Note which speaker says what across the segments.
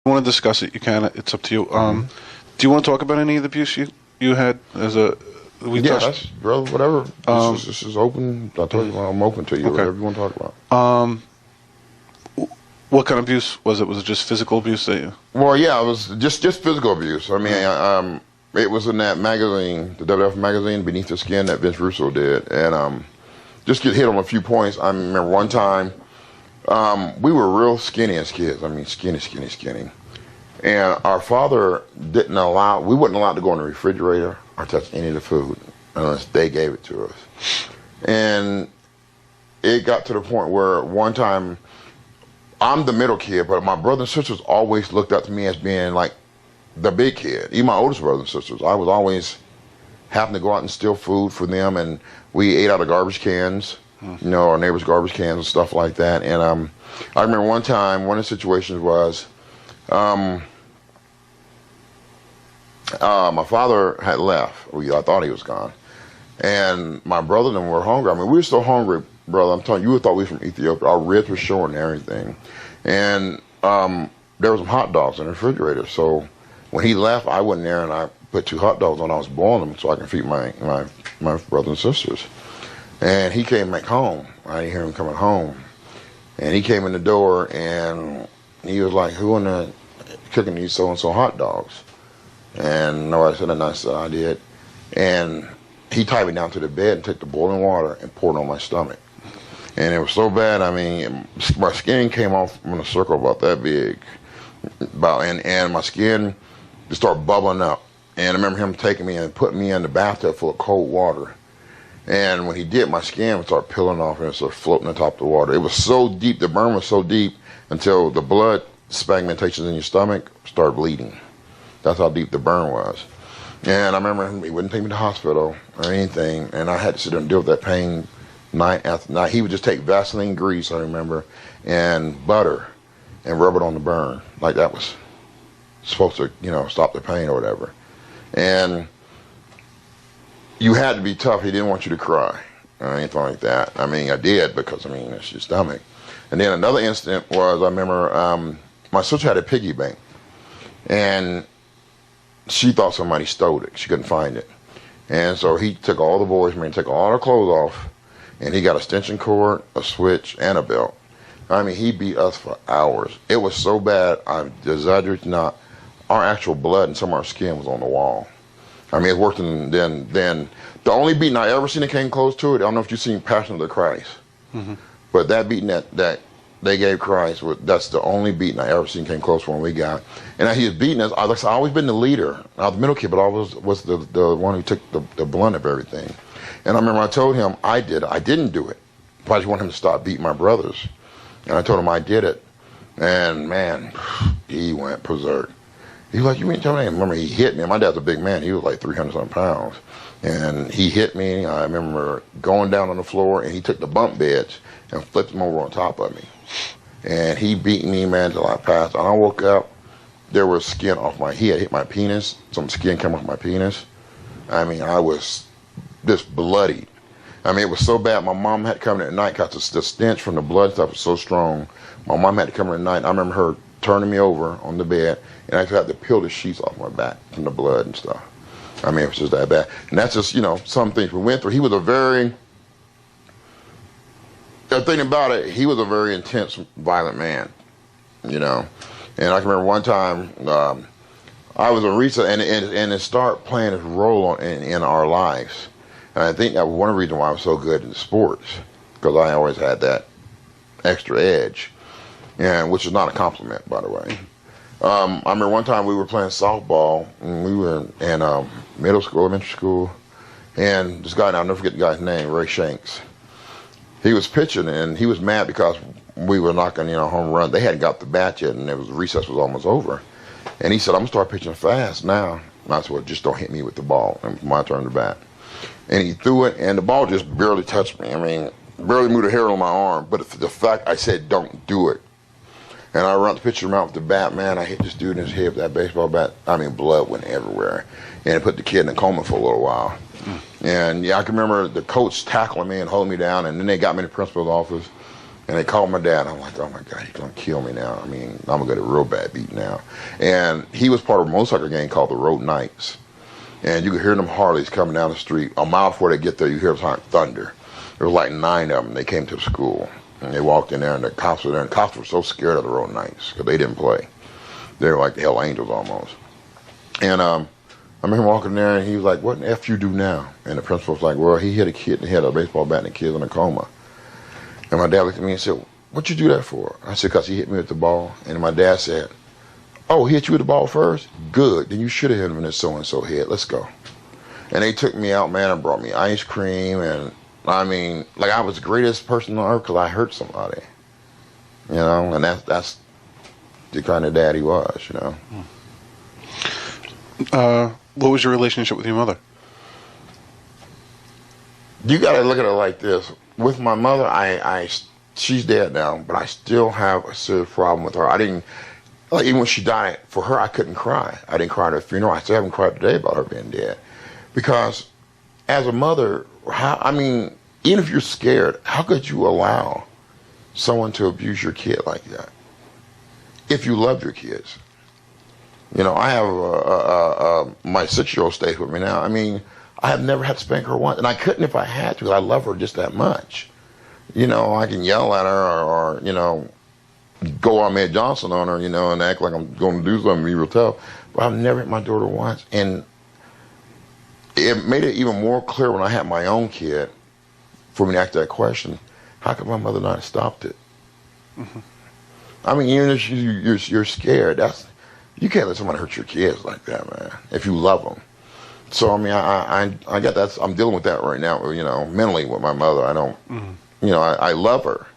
Speaker 1: want to discuss it, you can. It's up to you. Do you want to talk about any of the abuse you had as a? We
Speaker 2: Yeah,
Speaker 1: touched.
Speaker 2: that's, bro, whatever. This is open. I told you I'm open to you.
Speaker 1: Okay.
Speaker 2: Whatever you want to talk about.
Speaker 1: What kind of abuse was it? Was it just physical abuse that you?
Speaker 2: Well, yeah, it was just physical abuse. I mean, it was in that magazine, the WWF magazine, Beneath the Skin, that Vince Russo did, and just get hit on a few points. I remember one time we were real skinny as kids. I mean, skinny. And our father didn't allow. We wasn't allowed to go in the refrigerator or touch any of the food unless they gave it to us. And it got to the point where one time, I'm the middle kid, but my brothers and sisters always looked up to me as being like the big kid. Even my oldest brothers and sisters, I was always having to go out and steal food for them, and we ate out of garbage cans, you know, our neighbors' garbage cans and stuff like that. And I remember one time, one of the situations was, my father had left. I thought he was gone, and my brother and them were hungry. I mean, we were so hungry, brother. I'm telling you, you would thought we were from Ethiopia. Our ribs were showing and everything. And there were some hot dogs in the refrigerator. So when he left, I went in there and I put 2 hot dogs on. I was boiling them so I can feed my brothers and sisters. And he came back home. I didn't hear him coming home. And he came in the door and he was like, "Who in the cooking these so-and-so hot dogs?" And nobody said nothing. I said, "I did." And he tied me down to the bed and took the boiling water and poured it on my stomach. And it was so bad, I mean, my skin came off in a circle about that big. And my skin just started bubbling up. And I remember him taking me and putting me in the bathtub full of cold water. And when he did, my skin would start peeling off and it started floating on top of the water. It was so deep, the burn was so deep until the blood fragmentations in your stomach started bleeding. That's how deep the burn was. And I remember he wouldn't take me to the hospital or anything, and I had to sit there and deal with that pain night after night. He would just take Vaseline grease, I remember, and butter and rub it on the burn. Like that was supposed to, you know, stop the pain or whatever. And you had to be tough. He didn't want you to cry or anything like that. I mean, I did because, I mean, it's your stomach. And then another incident was, I remember my sister had a piggy bank, and she thought somebody stole it. She couldn't find it. And so he took all the boys, took all their clothes off, and he got a extension cord, a switch, and a belt. I mean, he beat us for hours. It was so bad, I'm exaggerating not, our actual blood and some of our skin was on the wall. I mean, it worked. And then the only beating I ever seen that came close to it, I don't know if you've seen Passion of the Christ, but that beating that they gave Christ, that's the only beating I ever seen came close to when we got. And he was beating us. I've always been the leader. I was the middle kid, but I was the one who took the blunt of everything. And I remember I told him I did it. I didn't do it. I just wanted him to stop beating my brothers. And I told him I did it. And man, he went berserk. He was like, "You mean tell me?" I remember he hit me. My dad's a big man. He was like 300-something pounds. And he hit me. I remember going down on the floor, and he took the bunk beds and flipped them over on top of me. And he beat me, man, till I passed. And I woke up, there was skin off he had hit my penis. Some skin came off my penis. I mean, I was just bloody. I mean, it was so bad. My mom had to come in at night because the stench from the blood stuff was so strong. My mom had to come in at night. I remember her turning me over on the bed, and I had to peel the sheets off my back from the blood and stuff. I mean, it was just that bad. And that's just, you know, some things we went through. He was the thing about it, he was a very intense, violent man, you know. And I can remember one time, I was in recess, and it started playing its role in our lives. And I think that was one of the reasons why I was so good in sports, because I always had that extra edge, and which is not a compliment, by the way. I remember one time we were playing softball, and we were in middle school, elementary school, and this guy, and I'll never forget the guy's name, Ray Shanks. He was pitching, and he was mad because we were knocking, you know, home run. They hadn't got the bat yet, and recess was almost over. And he said, "I'm gonna start pitching fast now." And I said, "Well, just don't hit me with the ball." And it was my turn to bat. And he threw it, and the ball just barely touched me. I mean, barely moved a hair on my arm. But the fact I said, "Don't do it," and I run to pitch him out with the bat, man, I hit this dude in his head with that baseball bat. I mean, blood went everywhere, and it put the kid in a coma for a little while. And yeah, I can remember the coach tackling me and holding me down, and then they got me in the principal's office. And they called my dad. I'm like, oh my God, he's gonna kill me now. I mean, I'm gonna get a real bad beat now. And he was part of a motorcycle gang called the Road Knights. And you could hear them Harleys coming down the street. A mile before they get there, you hear thunder. There was like 9 of them. They came to the school. And they walked in there, and the cops were there. And the cops were so scared of the Road Knights because they didn't play. They were like the Hell Angels almost. And I remember walking there, and he was like, what in F you do now? And the principal was like, well, he hit a kid in the head with a baseball bat, and the kid's in a coma. And my dad looked at me and said, what'd you do that for? I said, because he hit me with the ball. And my dad said, oh, he hit you with the ball first? Good. Then you should have hit him in the so-and-so head. Let's go. And they took me out, man, and brought me ice cream. And, I mean, like I was the greatest person on earth because I hurt somebody. You know, and that's the kind of dad he was, you know.
Speaker 1: What was your relationship with your mother?
Speaker 2: You got to look at it like this. With my mother, she's dead now, but I still have a serious problem with her. I didn't, like, even when she died, for her, I couldn't cry. I didn't cry at her funeral. I still haven't cried today about her being dead. Because as a mother, I mean, even if you're scared, how could you allow someone to abuse your kid like that? If you love your kids. You know, I have my 6-year-old stays with me now. I mean, I have never had to spank her once, and I couldn't if I had to. I love her just that much. You know, I can yell at her or you know, go Ahmed Johnson on her, you know, and act like I'm going to do something real tough. But I've never hit my daughter once, and it made it even more clear when I had my own kid for me to ask that question: how could my mother not have stopped it? Mm-hmm. I mean, even if you're scared, you can't let somebody hurt your kids like that, man. If you love them. So I mean, I got that. I'm dealing with that right now. You know, mentally with my mother. I don't. Mm-hmm. You know, I love her,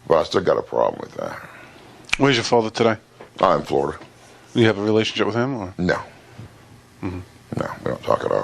Speaker 2: but I still got a problem with that.
Speaker 1: Where's your father today?
Speaker 2: I'm in Florida.
Speaker 1: Do you have a relationship with him, or
Speaker 2: no? Mm-hmm. No, we don't talk at all.